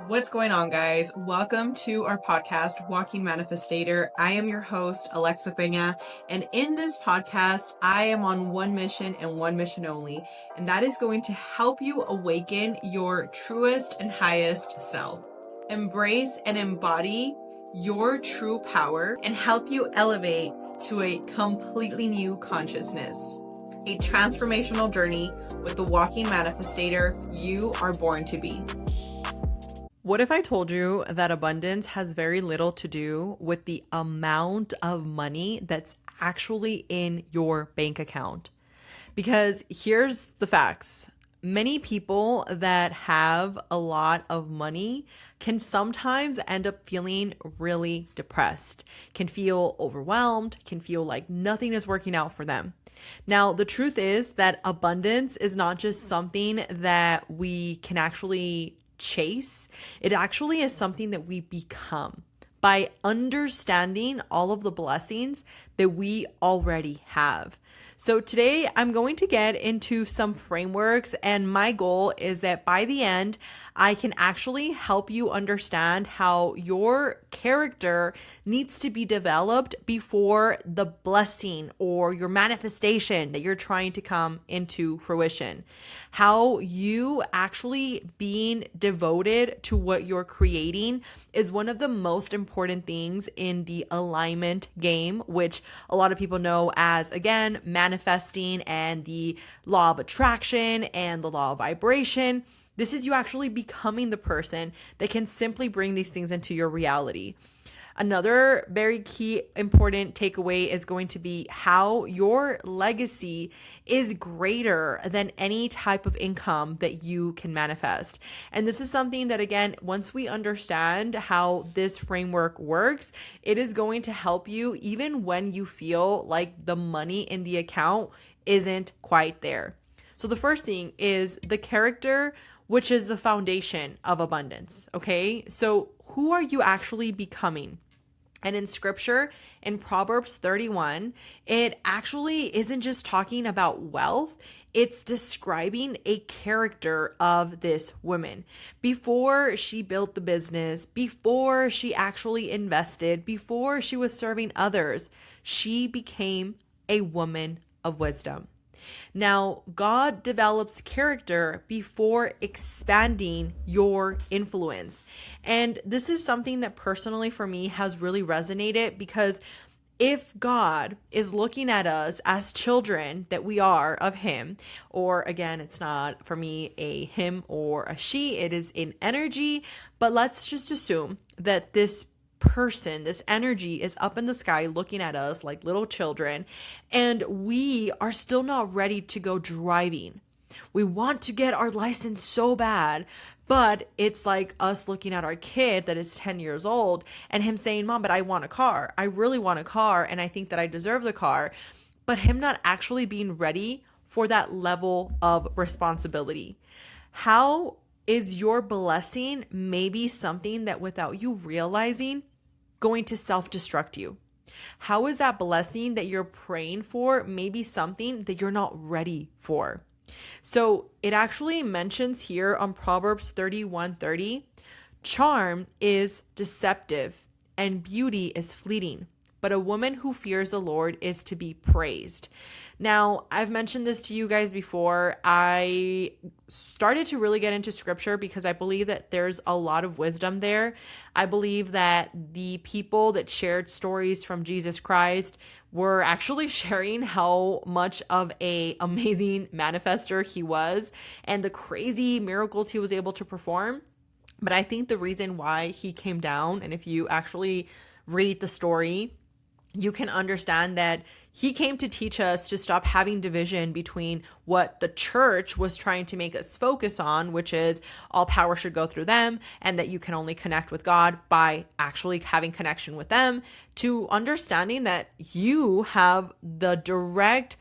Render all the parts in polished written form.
What's going on, guys? Welcome to our podcast, Walking Manifestator. I am your host, Alexa Peña, and in this podcast, I am on one mission and one mission only, and that is going to help you awaken your truest and highest self. Embrace and embody your true power and help you elevate to a completely new consciousness. A transformational journey with the Walking Manifestator you are born to be. What if I told you that abundance has very little to do with the amount of money that's actually in your bank account? Because here's the facts. Many people that have a lot of money can sometimes end up feeling really depressed, can feel overwhelmed, can feel like nothing is working out for them. Now, the truth is that abundance is not just something that we can actually chase. It actually is something that we become by understanding all of the blessings that we already have. So today I'm going to get into some frameworks, and my goal is that by the end, I can actually help you understand how your character needs to be developed before the blessing or your manifestation that you're trying to come into fruition. How you actually being devoted to what you're creating is one of the most important things in the alignment game, which a lot of people know as, again, manifesting and the law of attraction and the law of vibration. This is you actually becoming the person that can simply bring these things into your reality. Another very key important takeaway is going to be how your legacy is greater than any type of income that you can manifest. And this is something that, again, once we understand how this framework works, it is going to help you even when you feel like the money in the account isn't quite there. So the first thing is the character, which is the foundation of abundance. Okay, so who are you actually becoming? And in scripture, in Proverbs 31, it actually isn't just talking about wealth. It's describing a character of this woman. Before she built the business, before she actually invested, before she was serving others, she became a woman of wisdom. Now, God develops character before expanding your influence. And this is something that personally for me has really resonated, because if God is looking at us as children that we are of Him, or again, it's not for me a him or a she, it is in energy, but let's just assume that this person, this energy is up in the sky looking at us like little children, and we are still not ready to go driving. We want to get our license so bad, but it's like us looking at our kid that is 10 years old and him saying, "Mom, but I want a car. I really want a car, and I think that I deserve the car." But him not actually being ready for that level of responsibility. How is your blessing maybe something that without you realizing going to self-destruct you? How is that blessing that you're praying for maybe something that you're not ready for? So it actually mentions here on Proverbs 31:30, charm is deceptive and beauty is fleeting, but a woman who fears the Lord is to be praised. Now, I've mentioned this to you guys before. I started to really get into scripture because I believe that there's a lot of wisdom there. I believe that the people that shared stories from Jesus Christ were actually sharing how much of a amazing manifester he was and the crazy miracles he was able to perform. But I think the reason why he came down, and if you actually read the story, you can understand that he came to teach us to stop having division between what the church was trying to make us focus on, which is all power should go through them and that you can only connect with God by actually having connection with them, to understanding that you have the direct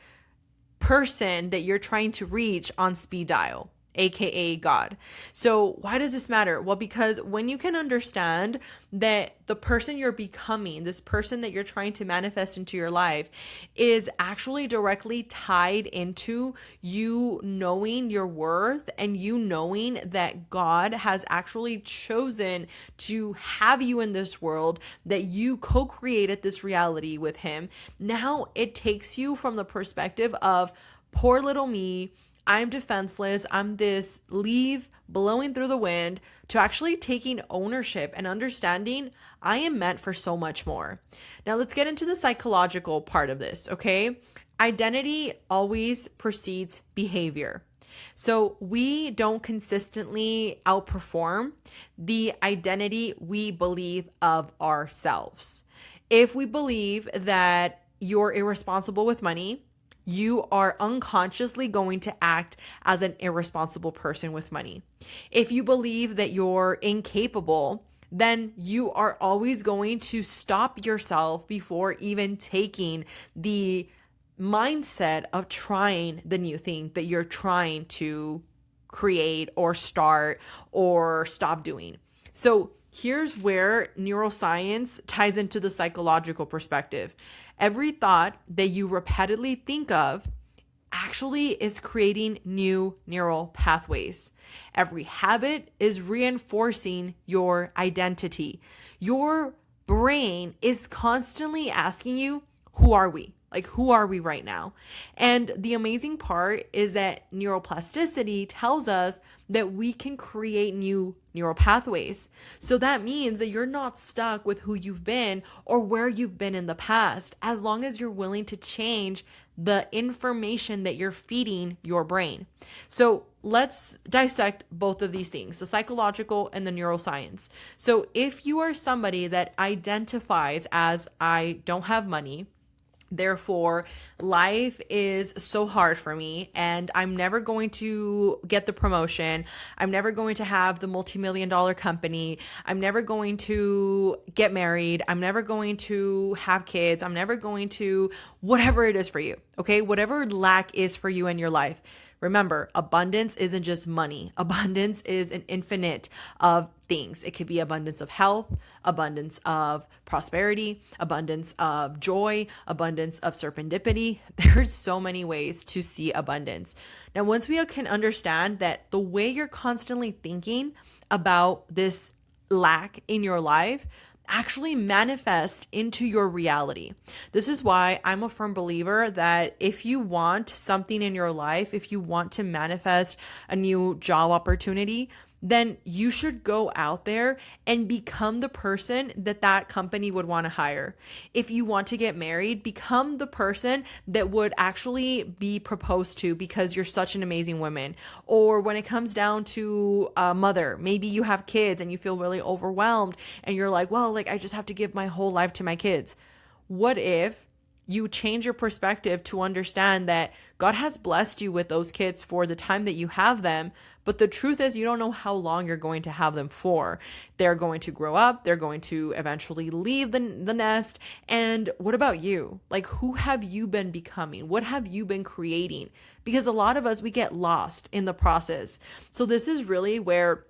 person that you're trying to reach on speed dial. aka God. So why does this matter? Well, because when you can understand that the person you're becoming, this person that you're trying to manifest into your life, is actually directly tied into you knowing your worth and you knowing that God has actually chosen to have you in this world, that you co-created this reality with him. Now it takes you from the perspective of poor little me, I'm defenseless, I'm this leaf blowing through the wind, to actually taking ownership and understanding I am meant for so much more. Now let's get into the psychological part of this, okay? Identity always precedes behavior. So we don't consistently outperform the identity we believe of ourselves. If we believe that you're irresponsible with money, you are unconsciously going to act as an irresponsible person with money. If you believe that you're incapable, then you are always going to stop yourself before even taking the mindset of trying the new thing that you're trying to create or start or stop doing. So here's where neuroscience ties into the psychological perspective. Every thought that you repeatedly think of actually is creating new neural pathways. Every habit is reinforcing your identity. Your brain is constantly asking you, who are we? Like, who are we right now? And the amazing part is that neuroplasticity tells us that we can create new neural pathways. So that means that you're not stuck with who you've been or where you've been in the past, as long as you're willing to change the information that you're feeding your brain. So let's dissect both of these things, the psychological and the neuroscience. So if you are somebody that identifies as, I don't have money, therefore, life is so hard for me and I'm never going to get the promotion. I'm never going to have the multi-million-dollar company. I'm never going to get married. I'm never going to have kids. I'm never going to, whatever it is for you, okay? Whatever lack is for you in your life. Remember, abundance isn't just money. Abundance is an infinite of things. It could be abundance of health, abundance of prosperity, abundance of joy, abundance of serendipity. There's so many ways to see abundance. Now, once we can understand that the way you're constantly thinking about this lack in your life actually manifest into your reality. This is why I'm a firm believer that if you want something in your life, if you want to manifest a new job opportunity, then you should go out there and become the person that that company would want to hire. If you want to get married, become the person that would actually be proposed to because you're such an amazing woman. Or when it comes down to a mother, maybe you have kids and you feel really overwhelmed and you're like, well, like I just have to give my whole life to my kids. What if you change your perspective to understand that God has blessed you with those kids for the time that you have them, but the truth is you don't know how long you're going to have them for. They're going to grow up, they're going to eventually leave the nest, and what about you? Like, who have you been becoming? What have you been creating? Because a lot of us, we get lost in the process. So this is really where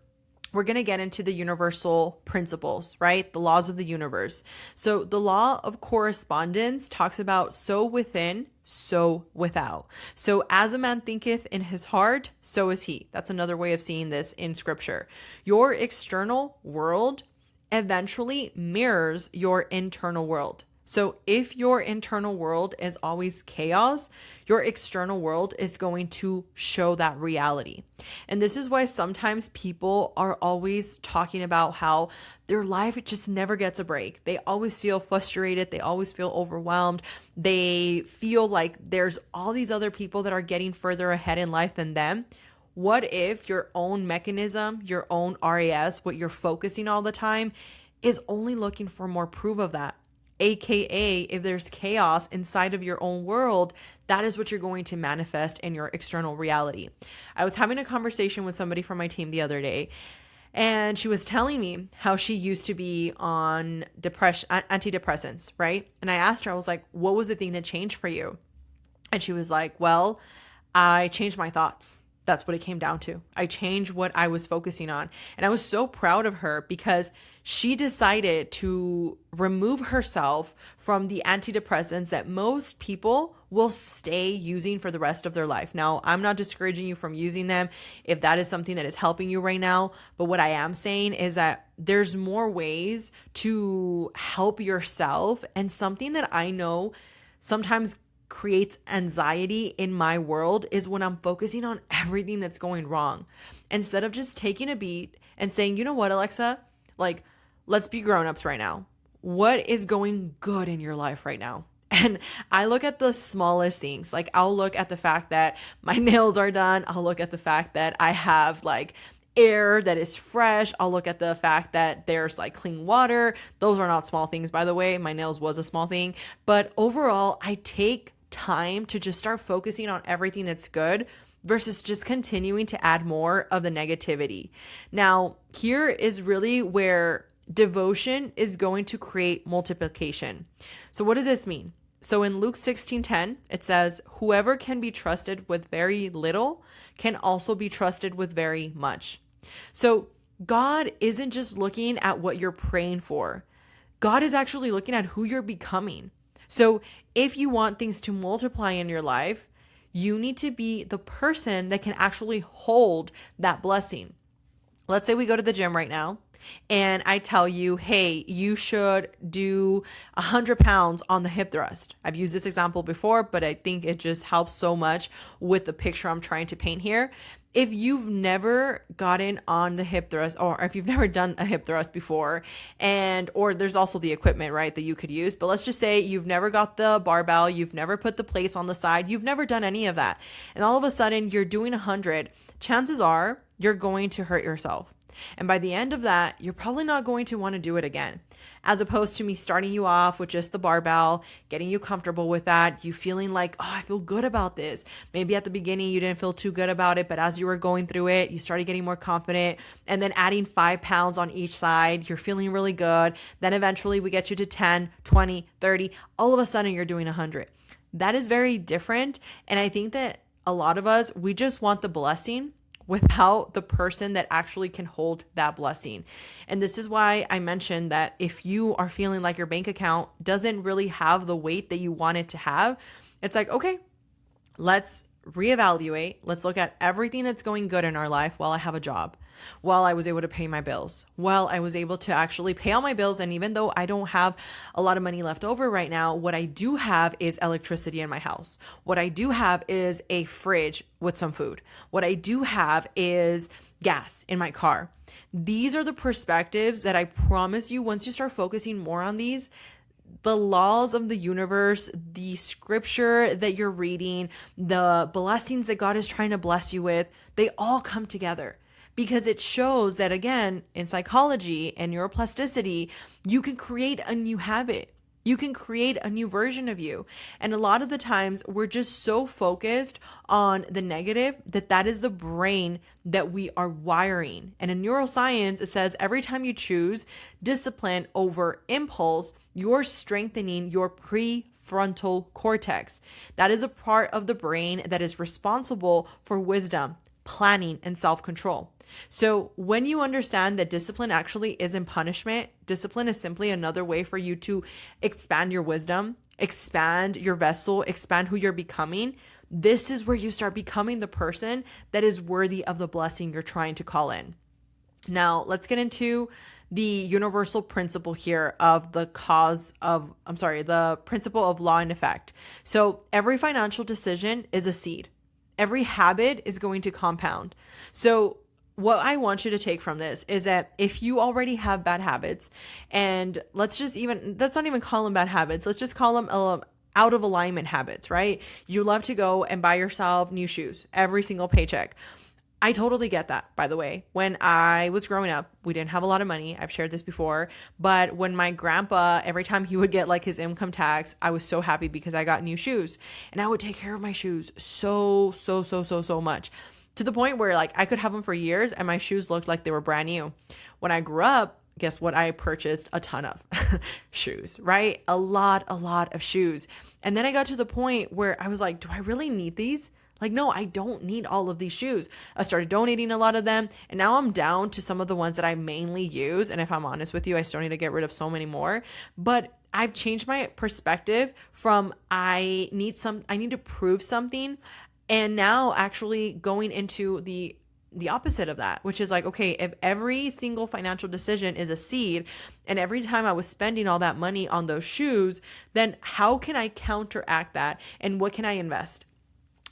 we're going to get into the universal principles, right? The laws of the universe. So the law of correspondence talks about so within, so without. So as a man thinketh in his heart, so is he. That's another way of seeing this in scripture. Your external world eventually mirrors your internal world. So if your internal world is always chaos, your external world is going to show that reality. And this is why sometimes people are always talking about how their life just never gets a break. They always feel frustrated. They always feel overwhelmed. They feel like there's all these other people that are getting further ahead in life than them. What if your own mechanism, your own RAS, what you're focusing all the time, is only looking for more proof of that? AKA, if there's chaos inside of your own world, that is what you're going to manifest in your external reality. I was having a conversation with somebody from my team the other day, and she was telling me how she used to be on antidepressants, right? And I asked her, I was like, what was the thing that changed for you? And she was like, well, I changed my thoughts. That's what it came down to. I changed what I was focusing on. And I was so proud of her because she decided to remove herself from the antidepressants that most people will stay using for the rest of their life. Now, I'm not discouraging you from using them if that is something that is helping you right now. But what I am saying is that there's more ways to help yourself. And something that I know sometimes creates anxiety in my world is when I'm focusing on everything that's going wrong. Instead of just taking a beat and saying, you know what, Alexa, like, let's be grown-ups right now. What is going good in your life right now? And I look at the smallest things. Like, I'll look at the fact that my nails are done. I'll look at the fact that I have like air that is fresh. I'll look at the fact that there's like clean water. Those are not small things, by the way. My nails was a small thing. But overall, I take time to just start focusing on everything that's good versus just continuing to add more of the negativity. Now, here is really where devotion is going to create multiplication. So what does this mean? So in Luke 16:10, it says, whoever can be trusted with very little can also be trusted with very much. So God isn't just looking at what you're praying for. God is actually looking at who you're becoming. So if you want things to multiply in your life, you need to be the person that can actually hold that blessing. Let's say we go to the gym right now and I tell you, hey, you should do 100 pounds on the hip thrust. I've used this example before, but I think it just helps so much with the picture I'm trying to paint here. If you've never gotten on the hip thrust, or if you've never done a hip thrust before, or there's also the equipment, right, that you could use. But let's just say you've never got the barbell, you've never put the plates on the side, you've never done any of that. And all of a sudden you're doing 100, chances are you're going to hurt yourself. And by the end of that, you're probably not going to want to do it again. As opposed to me starting you off with just the barbell, getting you comfortable with that, you feeling like, oh, I feel good about this. Maybe at the beginning you didn't feel too good about it, but as you were going through it, you started getting more confident. And then adding 5 pounds on each side, you're feeling really good. Then eventually we get you to 10, 20, 30. All of a sudden you're doing 100. That is very different. And I think that a lot of us, we just want the blessing without the person that actually can hold that blessing. And this is why I mentioned that if you are feeling like your bank account doesn't really have the weight that you want it to have, it's like, okay, let's reevaluate. Let's look at everything that's going good in our life while I have a job, while I was able to pay my bills, while I was able to actually pay all my bills. And even though I don't have a lot of money left over right now, what I do have is electricity in my house. What I do have is a fridge with some food. What I do have is gas in my car. These are the perspectives that I promise you, once you start focusing more on these, the laws of the universe, the scripture that you're reading, the blessings that God is trying to bless you with, they all come together. Because it shows that, again, in psychology and neuroplasticity, you can create a new habit. You can create a new version of you. And a lot of the times we're just so focused on the negative that is the brain that we are wiring. And in neuroscience, it says every time you choose discipline over impulse, you're strengthening your prefrontal cortex. That is a part of the brain that is responsible for wisdom, planning, and self-control. So when you understand that discipline actually isn't punishment, discipline is simply another way for you to expand your wisdom, expand your vessel, expand who you're becoming. This is where you start becoming the person that is worthy of the blessing you're trying to call in. Now, let's get into the universal principle here of the principle of law and effect. So every financial decision is a seed. Every habit is going to compound. So what I want you to take from this is that if you already have bad habits, and let's not even call them bad habits. Let's just call them out of alignment habits, right? You love to go and buy yourself new shoes every single paycheck. I totally get that, by the way. When I was growing up, we didn't have a lot of money. I've shared this before, but when my grandpa, every time he would get like his income tax, I was so happy because I got new shoes, and I would take care of my shoes so much, to the point where like I could have them for years and my shoes looked like they were brand new. When I grew up, guess what? I purchased a ton of shoes, right? A lot of shoes. And then I got to the point where I was like, do I really need these? Like, no, I don't need all of these shoes. I started donating a lot of them, and now I'm down to some of the ones that I mainly use. And if I'm honest with you, I still need to get rid of so many more. But I've changed my perspective from I need to prove something, and now actually going into the opposite of that, which is like, okay, if every single financial decision is a seed, and every time I was spending all that money on those shoes, then how can I counteract that, and what can I invest?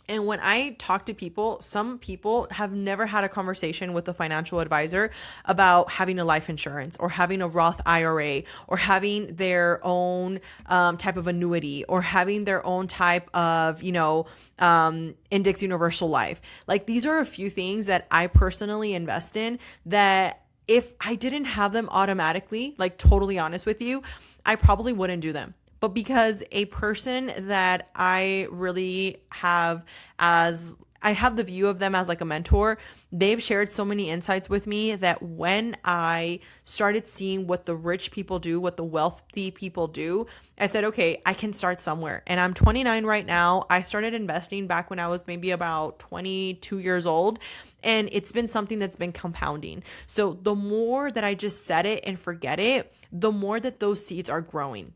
And when I talk to people, some people have never had a conversation with a financial advisor about having a life insurance or having a Roth IRA or having their own type of annuity or having their own type of, index universal life. Like, these are a few things that I personally invest in that if I didn't have them automatically, like totally honest with you, I probably wouldn't do them. But because a person that I really have as I have the view of them as like a mentor, they've shared so many insights with me that when I started seeing what the rich people do, what the wealthy people do, I said, okay, I can start somewhere. And I'm 29 right now. I started investing back when I was maybe about 22 years old. And it's been something that's been compounding. So the more that I just set it and forget it, the more that those seeds are growing.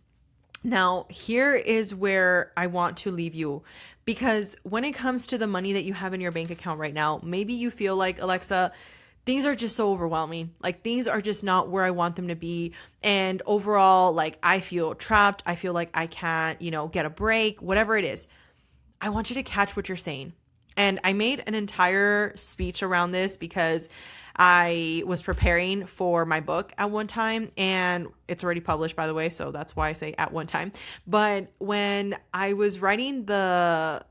Now, here is where I want to leave you, because when it comes to the money that you have in your bank account right now, maybe you feel like, Alexa, things are just so overwhelming. Like, things are just not where I want them to be. And overall, like, I feel trapped. I feel like I can't, get a break, whatever it is. I want you to catch what you're saying. And I made an entire speech around this because I was preparing for my book at one time, and it's already published, by the way, so that's why I say at one time. But when I was writing the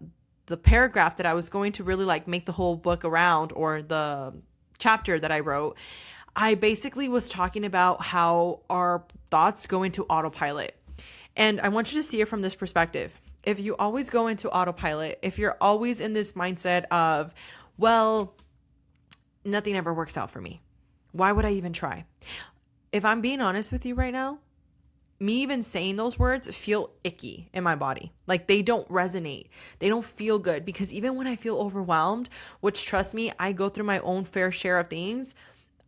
paragraph that I was going to really like make the whole book around, or the chapter that I wrote, I basically was talking about how our thoughts go into autopilot. And I want you to see it from this perspective. If you always go into autopilot, if you're always in this mindset of, well, nothing ever works out for me, why would I even try? If I'm being honest with you right now, me even saying those words feel icky in my body. Like, they don't resonate. They don't feel good, because even when I feel overwhelmed, which, trust me, I go through my own fair share of things,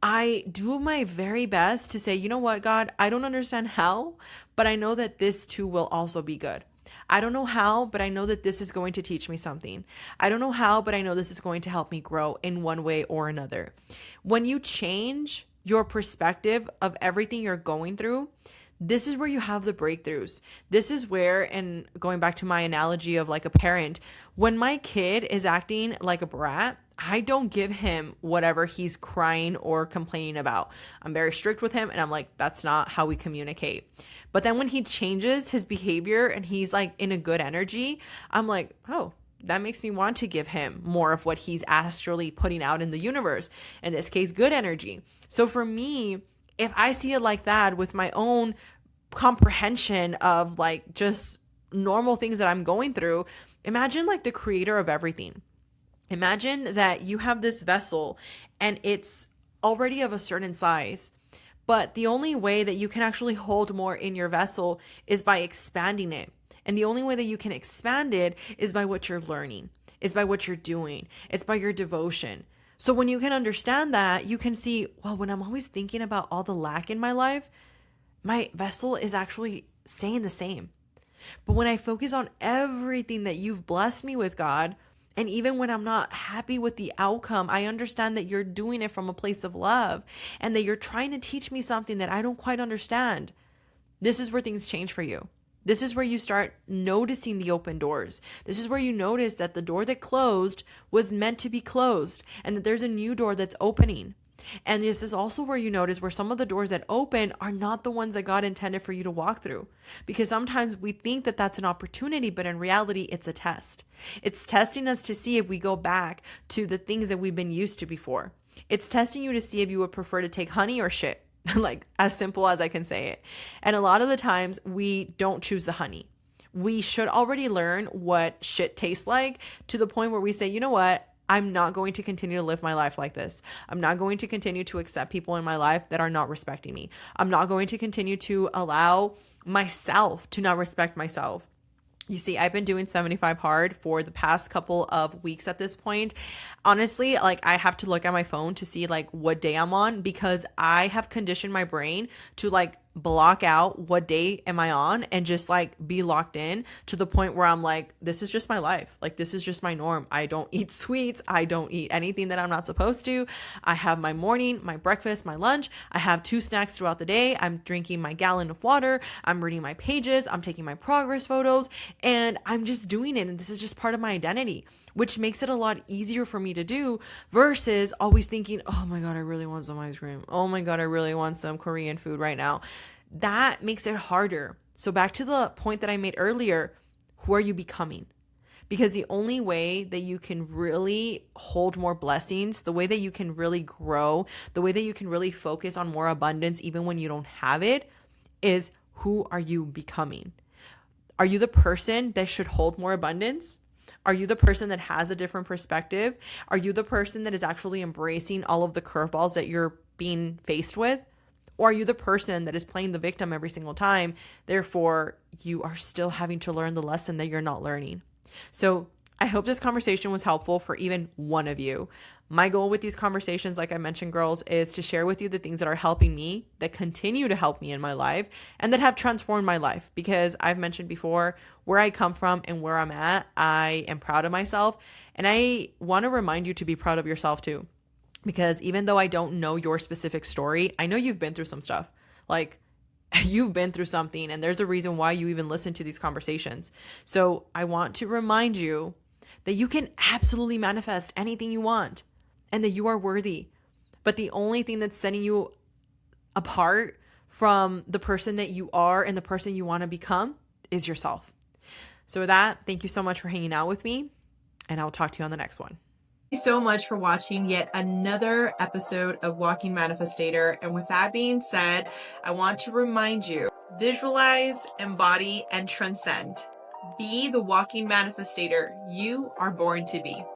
I do my very best to say, you know what, God, I don't understand how, but I know that this too will also be good. I don't know how, but I know that this is going to teach me something. I don't know how, but I know this is going to help me grow in one way or another. When you change your perspective of everything you're going through, this is where you have the breakthroughs. This is where, and going back to my analogy of like a parent, when my kid is acting like a brat, I don't give him whatever he's crying or complaining about. I'm very strict with him, and I'm like, that's not how we communicate. But then when he changes his behavior and he's like in a good energy, I'm like, oh, that makes me want to give him more of what he's astrally putting out in the universe. In this case, good energy. So for me, if I see it like that with my own comprehension of like just normal things that I'm going through, imagine like the creator of everything. Imagine that you have this vessel and it's already of a certain size, but the only way that you can actually hold more in your vessel is by expanding it. And the only way that you can expand it is by what you're learning, is by what you're doing. It's by your devotion. So when you can understand that, you can see, well, when I'm always thinking about all the lack in my life, my vessel is actually staying the same. But when I focus on everything that you've blessed me with, God, and even when I'm not happy with the outcome, I understand that you're doing it from a place of love and that you're trying to teach me something that I don't quite understand. This is where things change for you. This is where you start noticing the open doors. This is where you notice that the door that closed was meant to be closed and that there's a new door that's opening. And this is also where you notice where some of the doors that open are not the ones that God intended for you to walk through. Because sometimes we think that that's an opportunity, but in reality, it's a test. It's testing us to see if we go back to the things that we've been used to before. It's testing you to see if you would prefer to take honey or shit. Like, as simple as I can say it. And a lot of the times we don't choose the honey. We should already learn what shit tastes like, to the point where we say, you know what? I'm not going to continue to live my life like this. I'm not going to continue to accept people in my life that are not respecting me. I'm not going to continue to allow myself to not respect myself. You see, I've been doing 75 hard for the past couple of weeks at this point. Honestly, like I have to look at my phone to see like what day I'm on because I have conditioned my brain to like block out what day am I on and just like be locked in to the point where I'm like, this is just my life. Like, this is just my norm. I don't eat sweets. I don't eat anything that I'm not supposed to. I have my morning, my breakfast, my lunch. I have 2 snacks throughout the day. I'm drinking my gallon of water. I'm reading my pages. I'm taking my progress photos and I'm just doing it. And this is just part of my identity, which makes it a lot easier for me to do versus always thinking, oh my God, I really want some ice cream. Oh my God, I really want some Korean food right now. That makes it harder. So back to the point that I made earlier, who are you becoming? Because the only way that you can really hold more blessings, the way that you can really grow, the way that you can really focus on more abundance even when you don't have it is who are you becoming? Are you the person that should hold more abundance? Are you the person that has a different perspective? Are you the person that is actually embracing all of the curveballs that you're being faced with? Or are you the person that is playing the victim every single time? Therefore, you are still having to learn the lesson that you're not learning. So I hope this conversation was helpful for even one of you. My goal with these conversations, like I mentioned, girls, is to share with you the things that are helping me, that continue to help me in my life, and that have transformed my life. Because I've mentioned before, where I come from and where I'm at, I am proud of myself. And I want to remind you to be proud of yourself too. Because even though I don't know your specific story, I know you've been through some stuff. Like, you've been through something, and there's a reason why you even listen to these conversations. So I want to remind you that you can absolutely manifest anything you want and that you are worthy. But the only thing that's setting you apart from the person that you are and the person you want to become is yourself. So with that, thank you so much for hanging out with me, and I'll talk to you on the next one. Thank you so much for watching yet another episode of Walking Manifestator. And with that being said, I want to remind you, visualize, embody, and transcend. Be the walking manifestator you are born to be.